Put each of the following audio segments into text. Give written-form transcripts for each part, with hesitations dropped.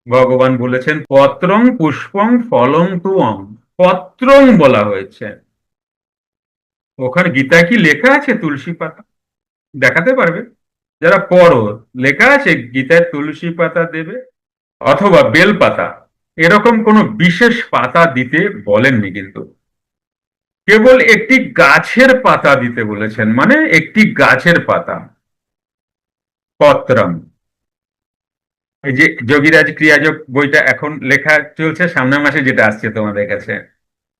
ভগবান বলেছেন পত্রং পুষ্পং ফলং তুয়ং। পত্রং বলা হয়েছে, ওখানে গীতায় কি লেখা আছে তুলসী পাতা? দেখাতে পারবে? যারা পড়ো, লেখা আছে গীতায় তুলসী পাতা দেবে অথবা বেল পাতা, এরকম কোনো বিশেষ পাতা দিতে বলেননি কিন্তু। কেবল একটি গাছের পাতা দিতে বলেছেন, মানে একটি গাছের পাতা, পত্রম। এই যে যোগীরাজ ক্রিয়াযোগ বইটা এখন লেখা চলছে, সামনের মাসে যেটা আসছে তোমাদের কাছে,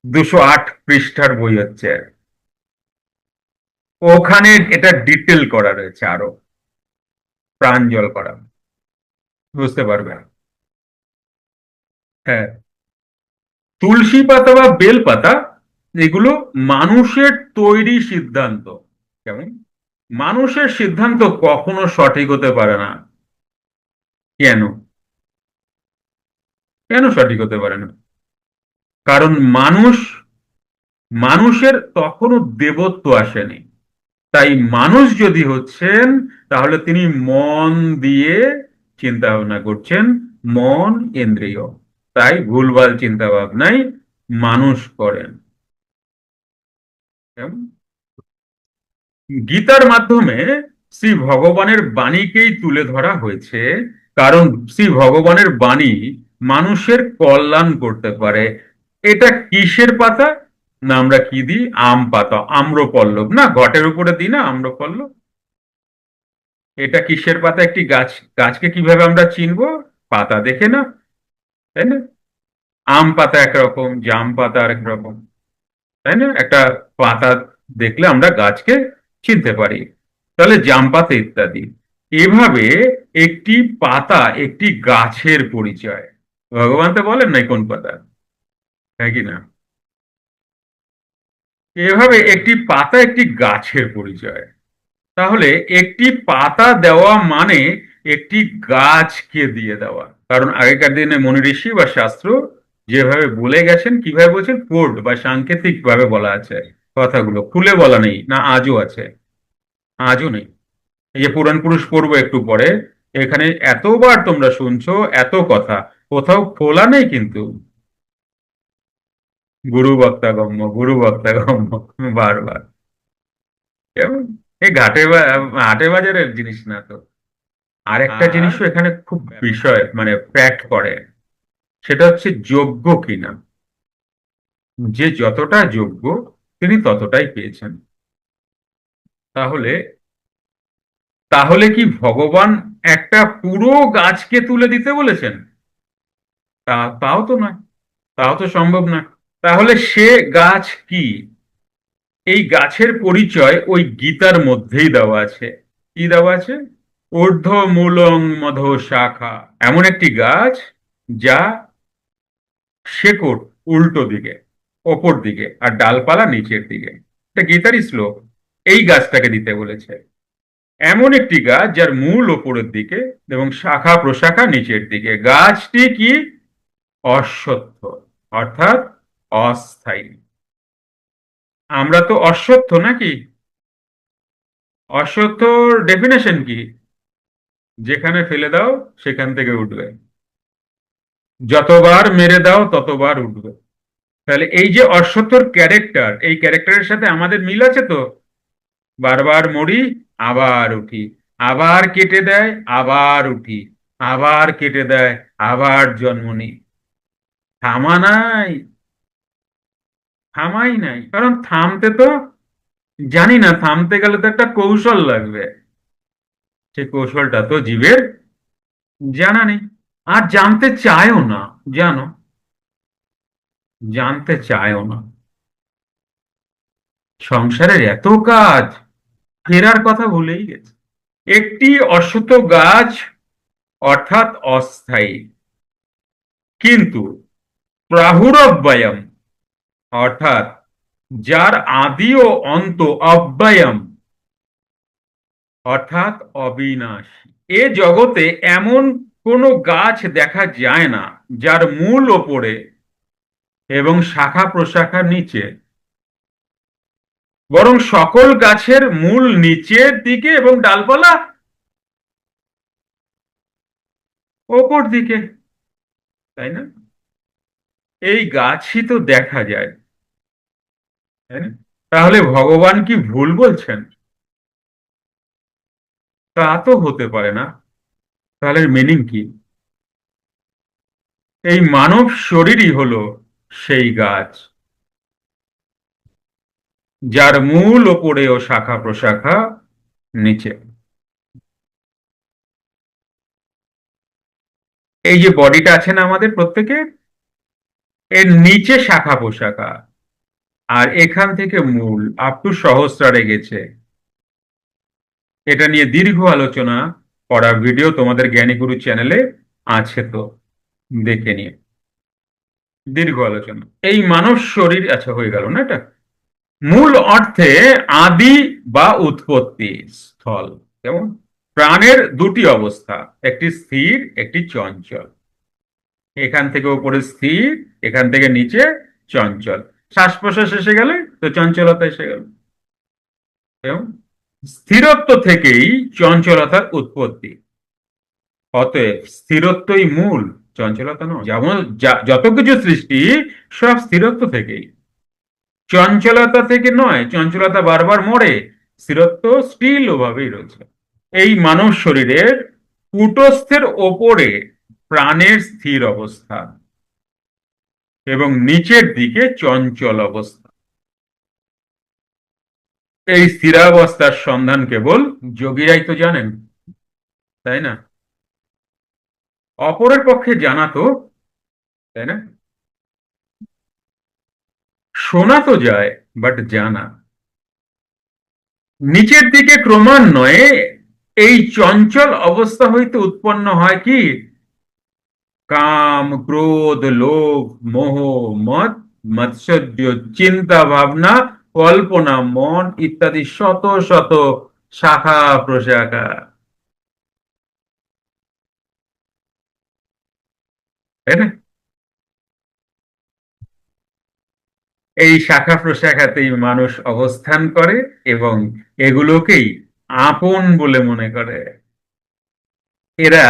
208 পৃষ্ঠার বই হচ্ছে, ওখানে এটা ডিটেল করা রয়েছে, আরো প্রাঞ্জল করা, বুঝতে পারবে। হ্যাঁ, তুলসী পাতা বা বেল পাতা, এগুলো মানুষের তৈরি সিদ্ধান্ত। কেমন? মানুষের সিদ্ধান্ত কখনো সঠিক হতে পারে না। কেন? কেন সঠিক হতে পারে না? কারণ মানুষের তখনও দেবত্ব আসেনি। তাই মানুষ যদি হচ্ছেন, তাহলে তিনি মন দিয়ে চিন্তা ভাবনা করছেন, মন ইন্দ্রিয়, তাই ভুলভাল চিন্তা ভাবনাই মানুষ করেন। কেমন? গীতার মাধ্যমে শ্রী ভগবানের বাণীকেই তুলে ধরা হয়েছে, কারণ শ্রী ভগবানের বাণী মানুষের কল্যাণ করতে পারে। এটা কিসের পাতা? না, আমরা কি দিই? আম পাতা, আম্রপল্লব, না ঘটের উপরে দিই না আম্রপল্লব? এটা কিসের পাতা? একটি গাছ। গাছকে কিভাবে আমরা চিনবো? পাতা দেখে না, তাই না? আম পাতা একরকম, জাম পাতা আরেক রকম, তাই না? একটা পাতা দেখলে আমরা গাছকে চিনতে পারি। তাহলে জাম পাতা ইত্যাদি। এভাবে একটি পাতা একটি গাছের পরিচয়। ভগবান তো বলেন নাই কোন পাতা, তাই কি না? এভাবে একটি পাতা একটি গাছের পরিচয়। তাহলে একটি পাতা দেওয়া মানে একটি গাছকে দিয়ে দেওয়া। কারণ আগেকার দিনে মনি ঋষি বা শাস্ত্র যেভাবে বলে গেছেন, কিভাবে বলছেন, কোড বা সাংকেতিক ভাবে বলা আছে, কথাগুলো খুলে বলা নেই, না আজও আছে, আজও নেই। এই যে পুরাণ পুরুষ পড়বো একটু পরে, এখানে এতবার তোমরা শুনছো এত কথা, কোথাও খোলা নেই কিন্তু। গুরু বক্তা গম্য, গুরু বক্তা গম্য, বারবার। কেমন? এই হাটে বাজারের জিনিস না তো। আর একটা জিনিসও এখানে খুব বিষয়, মানে ফ্যাক্ট করে, সেটা হচ্ছে যোগ্য কিনা। যে যতটা যোগ্য তিনি ততটাই পেয়েছেন। তাহলে তাহলে কি ভগবান একটা পুরো গাছকে তুলে দিতে বলেছেন? তাও তো নয়, তাও তো সম্ভব না। তাহলে সে গাছ কি? এই গাছের পরিচয় ওই গীতার মধ্যেই দেওয়া আছে। কি দেওয়া আছে? ঊর্ধ্ব মূলং মধ শাখা, এমন একটি গাছ যা শেকড় উল্টো দিকে, ওপর দিকে, আর ডালপালা নিচের দিকে। এটা গীতারই শ্লোক। এই গাছটাকে দিতে বলেছে। এমন একটি গাছ যার মূল ওপরের দিকে এবং শাখা প্রশাখা নিচের দিকে। গাছটি কি? অশ্বত্থ, অর্থাৎ অস্থায়ী। আমরা তো অশ্বত্থ নাকি? অশ্বত্থর ডেফিনেশন কি? যেখানে ফেলে দাও সেখান থেকে উঠবে, যতবার মেরে দাও ততবার উঠবে। তাহলে এই যে অশ্বত্থর ক্যারেক্টার, এই ক্যারেক্টারের সাথে আমাদের মিল আছে তো। বারবার মরি, আবার উঠি, আবার কেটে দেয়, আবার উঠি, আবার কেটে দেয়, আবার জন্ম নিই। থামা নাই, থামাই নাই, কারণ থামতে তো জানি না, থামতে গেলে তো একটা কৌশল লাগবে। সে কৌশলটা তো জীবের জানা নেই, আর জানতে চায়ও না। জানো, জানতে চায়ও না। সংসারের এত কাজ, ফেরার কথা ভুলেই গেছে। একটি অশ্বত্থ গাছ অর্থাৎ অস্থায়ী, কিন্তু প্রাহুরব্যয়ম অর্থাৎ যার আদি ও অন্ত, অব্যয়ম অর্থাৎ অবিনাশী। এ জগতে এমন কোনো গাছ দেখা যায় না যার মূল ওপরে এবং শাখা প্রশাখা নিচে, বরং সকল গাছের মূল নিচের দিকে এবং ডালপালা ওপর দিকে। তাই না? এই গাছই তো দেখা যায়, তাই না? তাহলে ভগবান কি ভুল বলছেন? তা তো হতে পারে না। তাহলে মিনিং কি? এই মানব শরীরই হলো সেই গাছ, যার মূল ওপরে ও শাখা প্রশাখা নিচে। এই যে বডিটা আছে না আমাদের প্রত্যেকের, এর নিচে শাখা প্রশাখা, আর এখান থেকে মূল আপ টু সহস্রারে গেছে। এটা নিয়ে দীর্ঘ আলোচনা করা ভিডিও তোমাদের জ্ঞানীগুরু চ্যানেলে আছে, তো দেখে নিয়ে দীর্ঘ আলোচনা। এই মানব শরীর, আচ্ছা হয়ে গেল না এটা? মূল অর্থে আদি বা উৎপত্তি স্থল। যেমন প্রাণের দুটি অবস্থা, একটি স্থির, একটি চঞ্চল। এখান থেকে উপরে স্থির, এখান থেকে নিচে চঞ্চল। শ্বাস প্রশ্বাস এসে গেলে তো চঞ্চলতা এসে গেল। এবং স্থিরত্ব থেকেই চঞ্চলতার উৎপত্তি। অতএব স্থিরত্বই মূল, চঞ্চলতা নয়। যেমন যত কিছু সৃষ্টি সব স্থিরত্ব থেকেই, চঞ্চলতা থেকে নয়। চঞ্চলতা বারবার মরে, স্থিরত্ব স্টিল ওভাবেই রয়েছে। এই মানব শরীরের কূটস্থের ওপরে প্রাণের স্থির অবস্থা এবং নিচের দিকে চঞ্চল অবস্থা। এই স্থিরাবস্থার সন্ধান কেবল যোগীরাই তো জানেন, তাই না? অপরের পক্ষে জানা তো, তাই না? শোনা তো যায়, বাট জানা। নিচের দিকে ক্রমান্বয়ে এই চঞ্চল অবস্থা হইতে উৎপন্ন হয় কি? কাম, ক্রোধ, লোভ, মোহ, মদ, মাৎসর্য, চিন্তা ভাবনা, কল্পনা, মন ইত্যাদি শত শত শাখা প্রশাখা, তাই না? এই শাখা প্রশাখাতেই মানুষ অবস্থান করে এবং এগুলোকেই আপন বলে মনে করে। এরা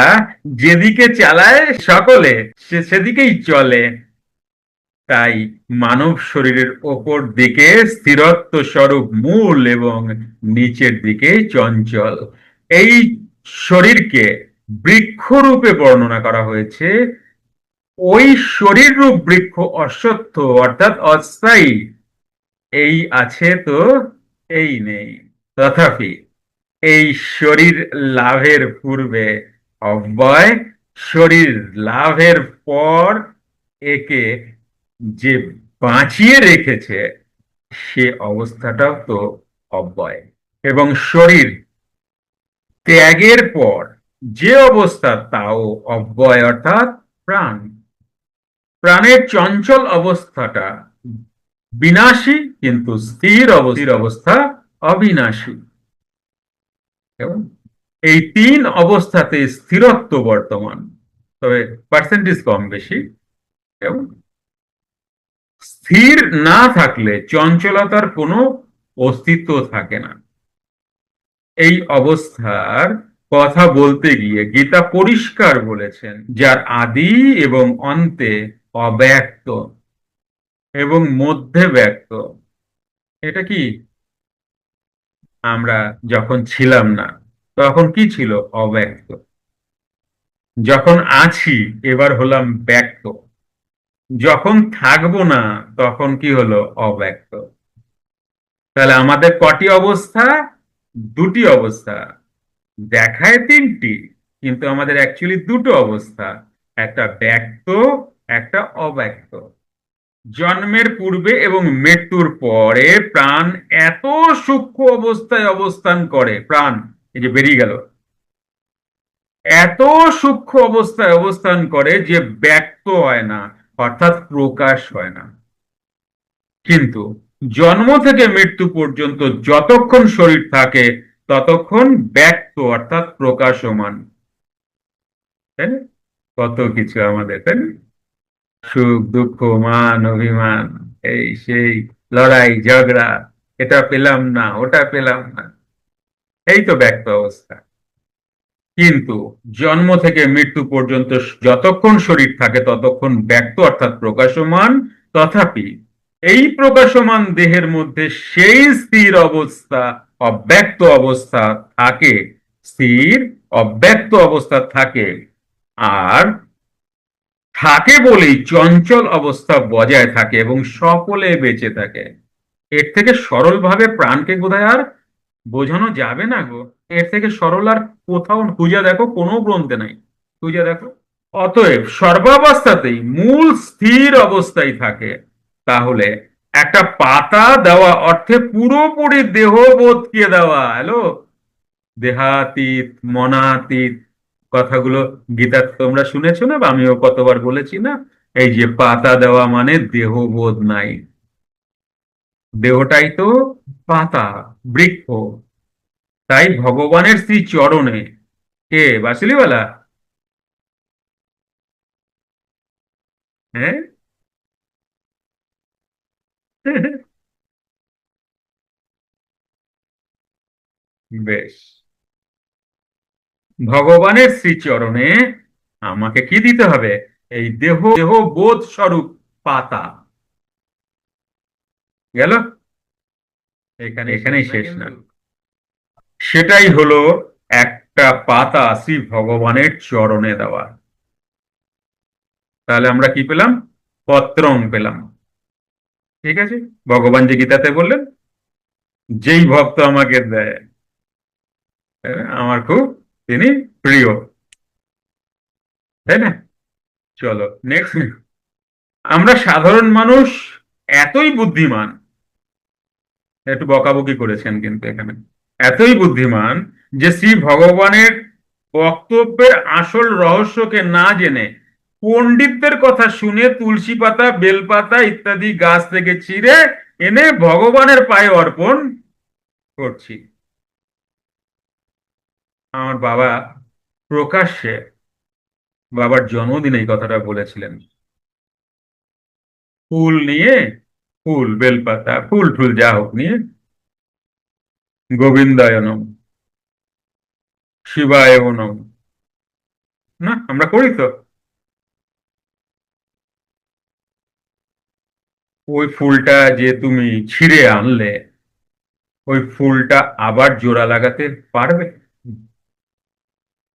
যেদিকে চালায় সকলে, সেদিকেই চলে। তাই মানব শরীরের ওপর দিকে স্থিরত্ব স্বরূপ মূল এবং নিচের দিকে চঞ্চল। এই শরীরকে বৃক্ষ রূপে বর্ণনা করা হয়েছে। ওই শরীর রূপ বৃক্ষ অশ্বত্থ, অর্থাৎ অস্থায়ী। এই আছে তো এই নেই। তথাপি এই শরীর লাভের পূর্বে অব্যয়, শরীর লাভের পর একে যে বাঁচিয়ে রেখেছে সে অবস্থাটাও তো অব্যয়। এবং শরীর ত্যাগের পর যে অবস্থা তাও অব্যয়, অর্থাৎ প্রাণ। প্রাণের চঞ্চল অবস্থাটা বিনাশী, কিন্তু স্থির অবস্থা অবিনাশী। এবং এই তিন অবস্থাতে স্থিরত্ব বর্তমান, তবে পার্সেন্টেজ কম বেশি। এবং স্থির না থাকলে চঞ্চলতার কোনো অস্তিত্ব থাকে না। এই অবস্থার কথা বলতে গিয়ে গীতা পরিষ্কার বলেছেন, যার আদি এবং অন্তে অব্যক্ত এবং মধ্যে ব্যক্ত। এটা কি? আমরা যখন ছিলাম না তখন কি ছিল? অব্যক্ত। যখন আছি এবার হলাম ব্যক্ত, যখন থাকবো না তখন কি হলো? অব্যক্ত। তাহলে আমাদের কটি অবস্থা? দুটি অবস্থা। দেখায় তিনটি, কিন্তু আমাদের অ্যাকচুয়ালি দুটো অবস্থা, একটা ব্যক্ত, একটা অব্যক্ত। জন্মের পূর্বে এবং মৃত্যুর পরে প্রাণ এত সূক্ষ্ম অবস্থায় অবস্থান করে, প্রাণ এই যে বেরিয়ে গেল, এত সূক্ষ্ম অবস্থায় অবস্থান করে যে ব্যক্ত হয় না, অর্থাৎ প্রকাশ হয় না। কিন্তু জন্ম থেকে মৃত্যু পর্যন্ত যতক্ষণ শরীর থাকে ততক্ষণ ব্যক্ত, অর্থাৎ প্রকাশমান। তাই না? কত কিছু আমাদের, তাই না? সুখ দুঃখ, মান অভিমান, এই সেই লড়াই ঝগড়া, এটা পেলাম না ওটা পেলাম না, এই তো ব্যক্ত অবস্থা। কিন্তু জন্ম থেকে মৃত্যু পর্যন্ত যতক্ষণ শরীর থাকে ততক্ষণ ব্যক্ত অর্থাৎ প্রকাশমান। তথাপি এই প্রকাশমান দেহের মধ্যে সেই স্থির অবস্থা, অব্যক্ত অবস্থা থাকে, স্থির অব্যক্ত অবস্থা থাকে। আর থাকে বলেই চঞ্চল অবস্থা বজায় থাকে এবং সকলে বেঁচে থাকে। এর থেকে সরলভাবে প্রাণকে বোধহয় আর বোঝানো যাবে না গো। এর থেকে সরল আর কোথাও খুঁজে দেখো, কোনো গ্রন্থে নাই, খুঁজে দেখো। অতএব সর্বাবস্থাতেই মূল স্থির অবস্থায় থাকে। তাহলে একটা পাতা দেওয়া অর্থে পুরোপুরি দেহবোধকে দেওয়া। হ্যালো, দেহাতীত মনাতীত কথাগুলো গীতার তোমরা শুনেছো না, বা আমিও কতবার বলেছি না? এই যে পাতা দেওয়া মানে দেহবোধ নাই। দেহটাই তো পাতা, বৃক্ষ। তাই ভগবানের শ্রী চরণে, কে বাসুলিওয়ালা? হ্যাঁ। বেশ, ভগবানের শ্রীচরণে আমাকে কি দিতে হবে? এই দেহ দেহ বোধ স্বরূপ পাতা। গেল? এখানেই শেষ না। সেটাই হলো একটা পাতা শ্রী ভগবানের চরণে দেওয়া। তাহলে আমরা কি পেলাম? পত্রং পেলাম। ঠিক আছে। ভগবান যে গীতাতে বললেন, যেই ভক্ত আমাকে দেয়, আমার খুব তিনি প্রিয়। তাই না? চলো নেক্সট। আমরা সাধারণ মানুষ এতই বুদ্ধিমান, একটু বকাবকি করেছেন কিন্তু এখানে, এতই বুদ্ধিমান যে শ্রী ভগবানের বক্তব্যের আসল রহস্যকে না জেনে পণ্ডিতদের কথা শুনে তুলসী পাতা, বেলপাতা ইত্যাদি গাছ থেকে ছিঁড়ে এনে ভগবানের পায়ে অর্পণ করছি। আমার বাবা প্রকাশ্যে বাবার জন্মদিনে এই কথাটা বলেছিলেন। ফুল নিয়ে, ফুল বেলপাতা ফুল টুল যা হোক নিয়ে, গোবিন্দায় নম, শিবায় নম। না, আমরা করি তো। ওই ফুলটা যে তুমি ছিঁড়ে আনলে, ওই ফুলটা আবার জোড়া লাগাতে পারবে?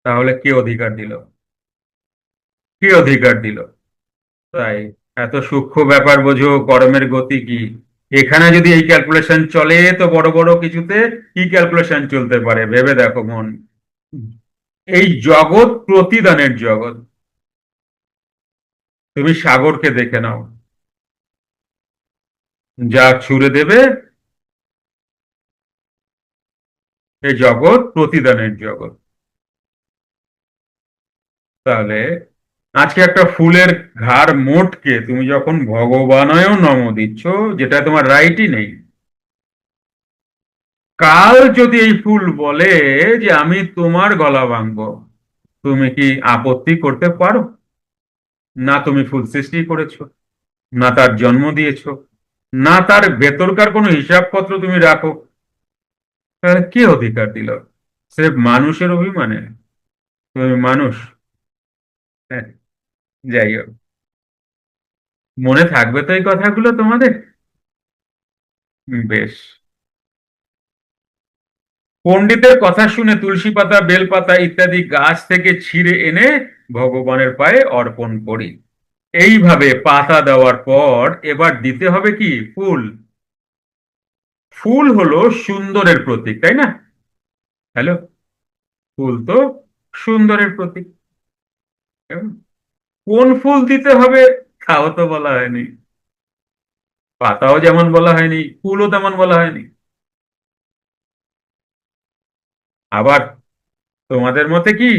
তাহলে কে অধিকার দিল? কে অধিকার দিল? তাই এত সূক্ষ্ম ব্যাপার বোঝো, কর্মের গতি কি। এখানে যদি এই ক্যালকুলেশন চলে তো বড় বড় কিছুতে কি ক্যালকুলেশন চলতে পারে ভেবে দেখো মন। এই জগৎ প্রতিদানের জগৎ। তুমি সাগরকে দেখে নাও, যা ছুড়ে দেবে। এই জগৎ প্রতিদানের জগৎ। তাহলে আজকে একটা ফুলের ঘাড় মোটকে তুমি যখন ভগবানয়ও নম দিচ্ছ, যেটা তোমার রাইটই নেই, কাল যদি এই ফুল বলে যে আমি তোমার গলা ভাঙবো, তুমি কি আপত্তি করতে পারো? না তুমি ফুল সৃষ্টি করেছো, না তার জন্ম দিয়েছো, না তার ভেতরকার কোনো হিসাবপত্র তুমি রাখো। তাহলে কে অধিকার দিল? স্রেফ মানুষের অভিমানে? তুমি মানুষ। হ্যাঁ, যাই হোক, মনে থাকবে তো এই কথাগুলো তোমাদের? বেশ। পণ্ডিতের কথা শুনে তুলসী পাতা, বেলপাতা ইত্যাদি গাছ থেকে ছিঁড়ে এনে ভগবানের পায়ে অর্পণ করি। এইভাবে পাতা দেওয়ার পর এবার দিতে হবে কি? ফুল। ফুল হলো সুন্দরের প্রতীক, তাই না? হ্যালো, ফুল তো সুন্দরের প্রতীক। কোন ফুল দিতে হবে তাও তো বলা হয়নি। পাতাও যেমন বলা হয়নি, ফুলও তেমন বলা হয়নি। আবার তোমাদের মতে কি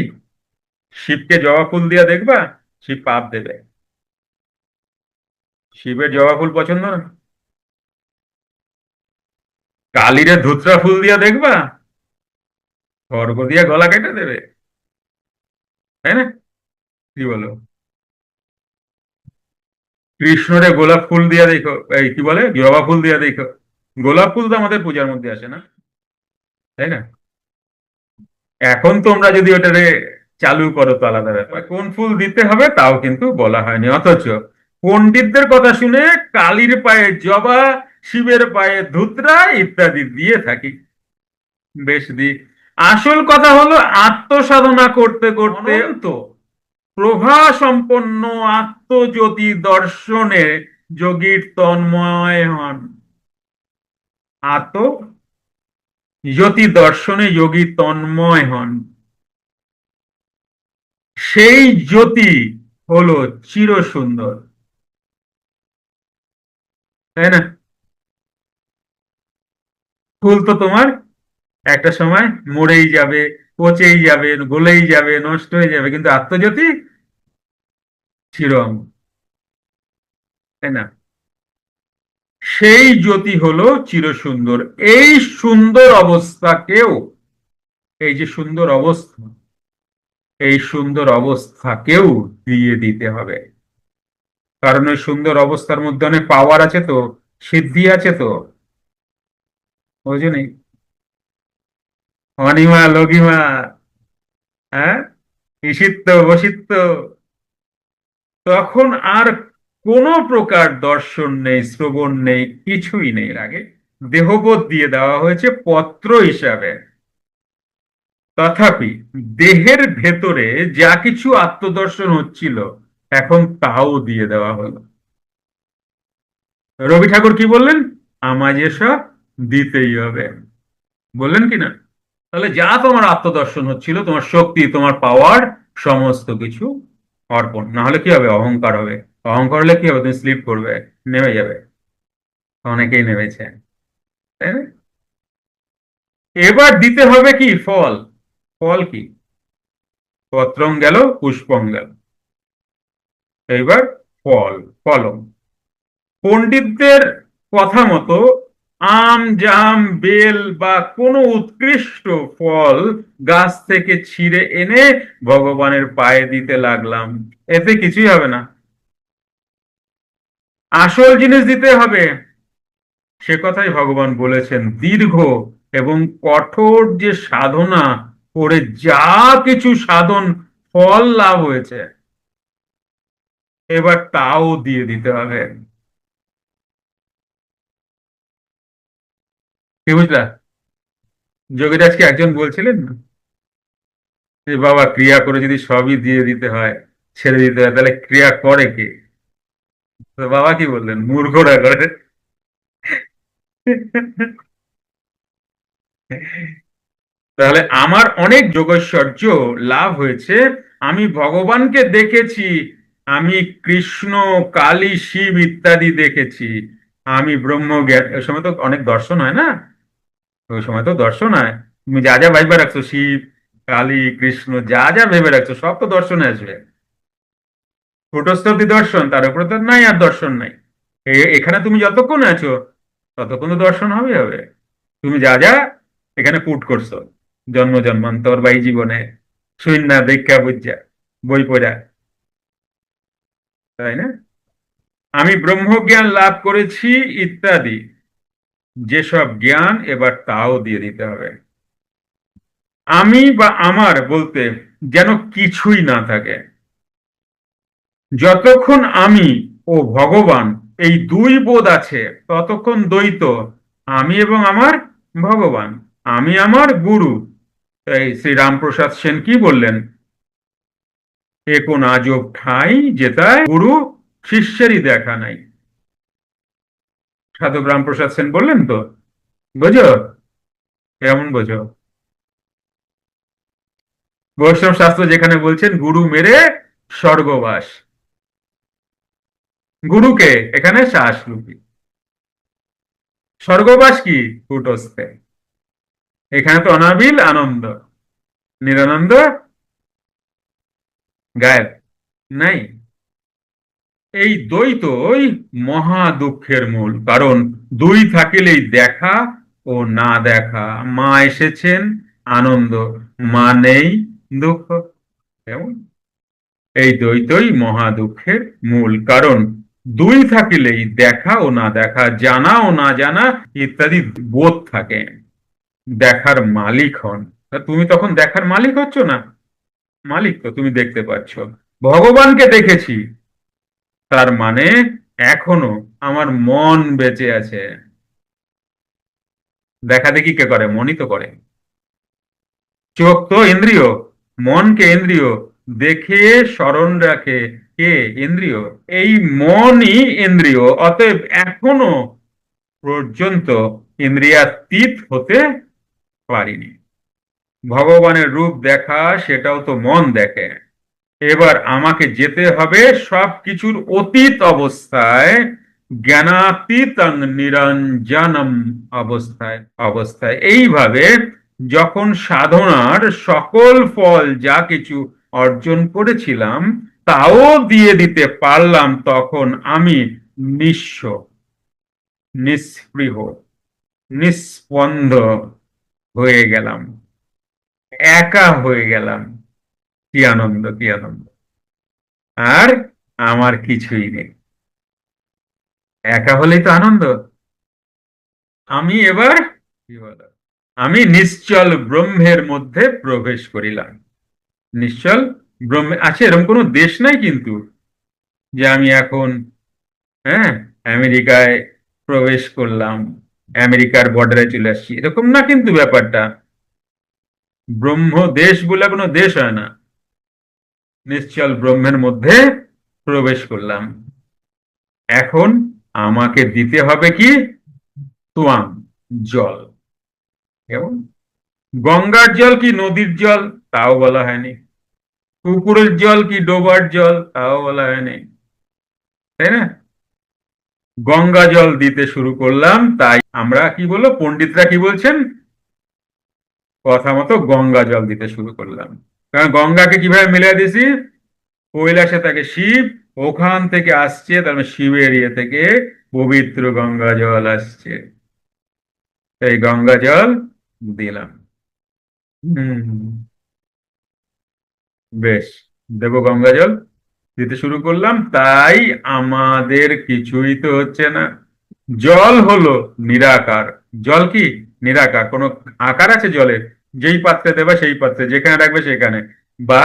শিবকে জবা ফুল দিয়া দেখবা, শিব পাপ দেবে? শিবের জবা ফুল পছন্দ না? কালিরে ধুতরা ফুল দিয়া দেখবা, খড়গ দিয়া গলা কেটে দেবে। তাই না? কি বলো? কৃষ্ণরে গোলাপ ফুল দিয়া দেখো, এই কি বলে জবা ফুল দিয়া দেখো। গোলাপ ফুল তো আমাদের পূজার মধ্যে আসে না, তাই না? এখন তোমরা যদি ওটারে চালু করো তো আলাদা ব্যাপার, কোন ফুল দিতে হবে তাও কিন্তু বলা হয়নি, অথচ পণ্ডিতদের কথা শুনে কালীর পায়ে জবা, শিবের পায়ে ধুতরা ইত্যাদি দিয়ে থাকি। বেশ দি, আসল কথা হলো আত্মসাধনা করতে করতে তো প্রভা সম্পন্ন আত্মজ্যোতি দর্শনে যোগীর তন্ময় হন। আত্ম জ্যোতি দর্শনে যোগী তন্ময় হন। সেই জ্যোতি হলো চির সুন্দর, তাই না? ফুল তো তোমার একটা সময় মরেই যাবে, পচেই যাবে, গলেই যাবে, নষ্ট হয়ে যাবে, কিন্তু আত্মজ্যোতি চিরম, তাই না? সেই জ্যোতি হলো চিরসুন্দর। এই সুন্দর অবস্থাকেও, এই যে সুন্দর অবস্থা, এই সুন্দর অবস্থাকেও দিয়ে দিতে হবে। কারণ ওই সুন্দর অবস্থার মধ্যে অনেক পাওয়ার আছে তো, সিদ্ধি আছে তো, ওই জন্যই অনিমা লঘিমা, হ্যাঁ, ঈশিত্ব বসিত্ব, তখন আর কোনো প্রকার দর্শন নেই, শ্রবণ নেই, কিছুই নেই। এর আগে দেহবোধ দিয়ে দেওয়া হয়েছে পত্র হিসাবে। তথাপি দেহের ভেতরে যা কিছু আত্মদর্শন হচ্ছিল এখন তাও দিয়ে দেওয়া হলো। রবি ঠাকুর কি বললেন? আমায় এসব দিতেই হবে, বললেন কি না? তাহলে যা তোমার আত্মদর্শন হচ্ছিল, তোমার শক্তি, তোমার পাওয়ার, সমস্ত কিছু অর্পণ। না হলে কি হবে? অহংকার হবে। অহংকার হলে কি হবে? তুমি স্লিপ করবে, নেমে যাবে। অনেকেই নেমেছে, তাই না? এবার দিতে হবে কি? ফল। ফল কি? পত্রং গেল, পুষ্পং গেল, এইবার ফল, ফলম। পণ্ডিতদের কথা মতো আম, জাম, বেল বা কোনো উৎকৃষ্ট ফল গাছ থেকে ছিঁড়ে এনে ভগবানের পায়ে দিতে লাগলাম, এতে কিছুই হবে না। আসল জিনিস দিতে হবে, সে কথাই ভগবান বলেছেন। দীর্ঘ এবং কঠোর যে সাধনা করে যা কিছু সাধন ফল লাভ হয়েছে, এবার তাও দিয়ে দিতে হবে। কি বুঝলা? যোগীরাজকে একজন বলছিলেন না যে বাবা, ক্রিয়া করে যদি সবই দিয়ে দিতে হয়, ছেড়ে দিতে হয়, তাহলে ক্রিয়া করে কে? তো বাবা কি বললেন? মূর্খরা করে। তাহলে আমার অনেক যোগৈশ্বর্য লাভ হয়েছে, আমি ভগবানকে দেখেছি, আমি কৃষ্ণ, কালী, শিব ইত্যাদি দেখেছি, আমি ব্রহ্মজ্ঞান। ওই সময় তো অনেক দর্শন হয় না, ওই সময় তো দর্শন হয়। তুমি যা যা ভাইবা রাখছো, শিব, কালী, কৃষ্ণ, যা যা ভেবে রাখছো সব তো দর্শনে আসবে। ফুটস্থ দর্শন, তার উপরে তো নাই আর দর্শন নাই। এখানে তুমি যতক্ষণ আছো ততক্ষণ তো দর্শন হবে হবে। তুমি যা যা এখানে পুট করছো জন্ম জন্মান্তর বা এই জীবনে, শূন্য দীক্ষা বুঝা, বই পড়া, তাই না? আমি ব্রহ্মজ্ঞান লাভ করেছি ইত্যাদি যেসব জ্ঞান, এবার তাও দিয়ে দিতে হবে। আমি বা আমার বলতে যেন কিছুই না থাকে। যতক্ষণ আমি ও ভগবান এই দুই বোধ আছে, ততক্ষণ দ্বৈত। আমি এবং আমার ভগবান, আমি আমার গুরু। তাই শ্রী রামপ্রসাদ সেন কি বললেন? এ কোন আজব ঠাঁই যেটায় গুরু শিষ্যেরই দেখা নাই। সাধক রামপ্রসাদ সেন বললেন তো, বোঝো? কেমন বোঝো? বৈষ্ণব শাস্ত্র যেখানে বলছেন গুরু মেরে স্বর্গবাস, গুরুকে এখানে শ্বাসরূপী, স্বর্গবাস কি? কুটস্থে। এখানে তো অনাবিল আনন্দ, নিরানন্দ গায়েব নাই। এই দ্বৈতই মহা দুঃখের মূল কারণ। দুই থাকিলেই দেখা ও না দেখা। মা এসেছেন আনন্দ, মা নেই দুঃখ। কেমন? এই দ্বৈতই মহা দুঃখের মূল কারণ। দুই থাকিলেই দেখা ও না দেখা, জানা ও না জানা ইত্যাদি বোধ থাকে। দেখার মালিক হন, তুমি তখন দেখার মালিক হচ্ছ না? মালিক তো, তুমি দেখতে পাচ্ছ। ভগবানকে দেখেছি, তার মানে এখনো আমার মন বেঁচে আছে। দেখা দেখি কে করে? মনই তো করে। চোখ তো ইন্দ্রিয়, মনকে ইন্দ্রিয়, দেখে স্মরণ রাখে কে? ইন্দ্রিয়। এই মনই ইন্দ্রিয়, অতএব এখনো পর্যন্ত ইন্দ্রিয়াতীত হতে পারিনি। ভগবানের রূপ দেখা, সেটাও তো মন দেখে। এবার আমাকে যেতে হবে সবকিছুর অতীত অবস্থায়, জ্ঞানাতীতং নিরঞ্জনম অবস্থায় অবস্থায় এইভাবে যখন সাধনার সকল ফল যা কিছু অর্জন করেছিলাম তাও দিয়ে দিতে পারলাম, তখন আমি নিঃস্ব, নিস্পৃহ, নিস্পন্দ হয়ে গেলাম, একা হয়ে গেলাম। কি আনন্দ, কি আনন্দ! আর আমার কিছুই নেই। একা হলেই তো আনন্দ। আমি এবার কি বলো, আমি নিশ্চল ব্রহ্মের মধ্যে প্রবেশ করিলাম। নিশ্চল ব্রহ্মে আছে, এরকম কোনো দেশ নাই কিন্তু যে আমি এখন, হ্যাঁ, আমেরিকায় প্রবেশ করলাম, আমেরিকার বর্ডারে চলে আসছি, এরকম না কিন্তু ব্যাপারটা। ব্রহ্ম দেশ বলে কোনো দেশ হয় না। নিশ্চল ব্রহ্মের মধ্যে প্রবেশ করলাম। এখন আমাকে দিতে হবে কি? তোয়াং, জল। কেমন? গঙ্গার জল কি নদীর জল? তাও বলা হয়নি। পুকুরের জল কি ডোবার জল? তাও বলা হয়নি, তাই না? গঙ্গা জল দিতে শুরু করলাম, তাই আমরা কি বলবো, পণ্ডিতরা কি বলছেন, কথা মতো গঙ্গা জল দিতে শুরু করলাম। কারণ গঙ্গাকে কিভাবে মিলিয়ে দিছি? কৈলাসে থাকে শিব, ওখান থেকে আসছে, তার মানে শিবের ইয়ে থেকে পবিত্র গঙ্গা জল আসছে, এই গঙ্গা জল দিলাম। হম, বেশ, দেবো গঙ্গা জল, দিতে শুরু করলাম, তাই আমাদের কিছুই তো হচ্ছে না। জল হলো নিরাকার। জল কি? নিরাকার। কোনো আকার আছে জলের? যেই পাত্রে দেবে সেই পাত্রে, যেখানে রাখবে সেখানে। বা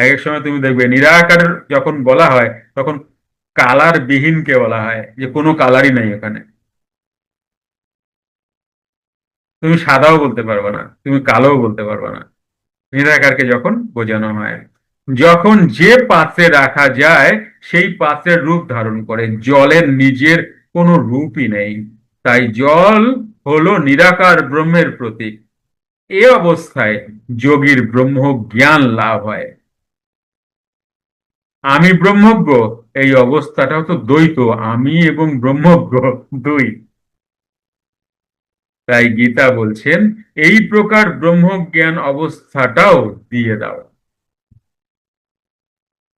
এক এক সময় তুমি দেখবে নিরাকার যখন বলা হয় তখন কালার বিহীনকে বলা হয়, যে কোনো কালারই নাই ওখানে। তুমি সাদাও বলতে পারবে না, তুমি কালোও বলতে পারবে না, নিরাকারকে যখন বোঝানো হয়। যখন যে পাত্রে রাখা যায় সেই পাত্রের রূপ ধারণ করে, জলের নিজের কোনো রূপই নেই। তাই জল হলো নিরাকার ব্রহ্মের প্রতীক। এ অবস্থায় যোগীর ব্রহ্ম জ্ঞান লাভ হয়। আমি ব্রহ্মজ্ঞ, এই অবস্থাটাও তো দ্বৈত, আমি এবং ব্রহ্মজ্ঞ দুই। তাই গীতা বলছেন এই প্রকার ব্রহ্মজ্ঞান অবস্থাটাও দিয়ে দাও।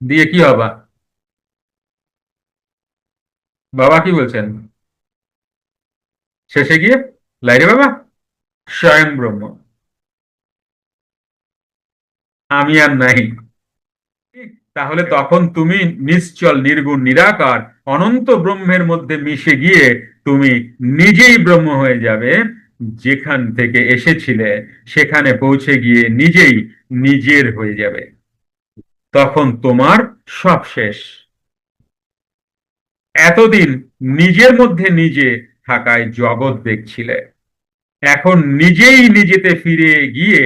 দিয়ে কি হবা? বাবা কি বলছেন শেষে গিয়ে? লাইরে বাবা, স্বয়ং ব্রহ্ম, আমি আর নাই। ঠিক, তাহলে তখন তুমি নিশ্চল নির্গুণ নিরাকার অনন্ত ব্রহ্মের মধ্যে মিশে গিয়ে তুমি নিজেই ব্রহ্ম হয়ে যাবে। যেখান থেকে এসেছিলে সেখানে পৌঁছে গিয়ে নিজেই নিজের হয়ে যাবে। তখন তোমার সব শেষ। এতদিন নিজের মধ্যে নিজে থাকায় জগৎ দেখছিলে, এখন নিজেই নিজেতে ফিরে গিয়ে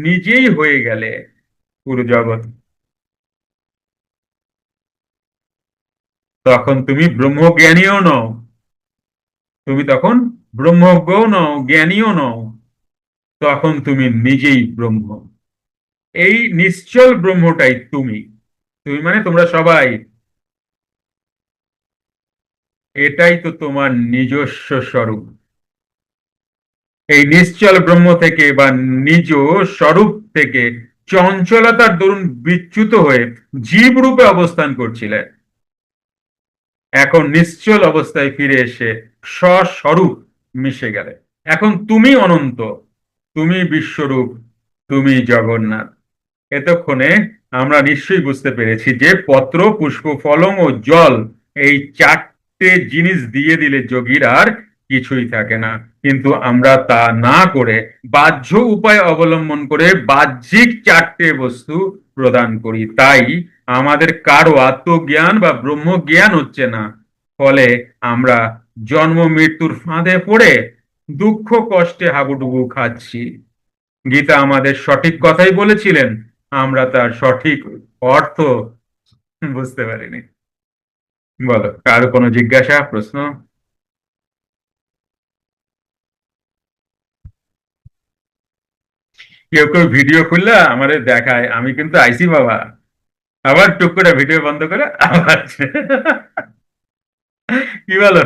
নিজেই হয়ে গেলে পুরো জগৎ। তখন তুমি ব্রহ্মজ্ঞানীও নও, তুমি তখন ব্রহ্মজ্ঞও নও, জ্ঞানীও নও, তখন তুমি নিজেই ব্রহ্ম। এই নিশ্চল ব্রহ্মটাই তুমি। তুমি মানে তোমরা সবাই। এটাই তো তোমার নিজস্ব স্বরূপ। এই নিশ্চল ব্রহ্ম থেকে বা নিজ স্বরূপ থেকে চঞ্চলতার দরুন বিচ্যুত হয়ে জীব রূপে অবস্থান করছিলে, এখন নিশ্চল অবস্থায় ফিরে এসে স্বস্বরূপ মিশে গেলে। এখন তুমি অনন্ত, তুমি বিশ্বরূপ, তুমি জগন্নাথ। এতক্ষণে আমরা নিশ্চয়ই বুঝতে পেরেছি যে পত্র, পুষ্প, ফলং ও জল, এই চারটে জিনিস দিয়ে দিলে যোগীর আর কিছুই থাকে না। কিন্তু আমরা তা না করে বাহ্য উপায় অবলম্বন করে বাহ্যিক চারটে বস্তু প্রদান করি। তাই আমাদের কারো আত্মজ্ঞান বা ব্রহ্মজ্ঞান হচ্ছে না। ফলে আমরা জন্ম মৃত্যুর ফাঁদে পড়ে দুঃখ কষ্টে হাবুডুবু খাচ্ছি। গীতা আমাদের সঠিক কথাই বলেছিলেন, আমরা তার সঠিক অর্থ বুঝতে পারিনি। বলো, কারো কোনো জিজ্ঞাসা প্রশ্ন? কেউ কেউ ভিডিও খুললে আমারে দেখায়, আমি কিন্তু আইসি বাবা, আবার টুক করে ভিডিও বন্ধ করে আবার কি বলো?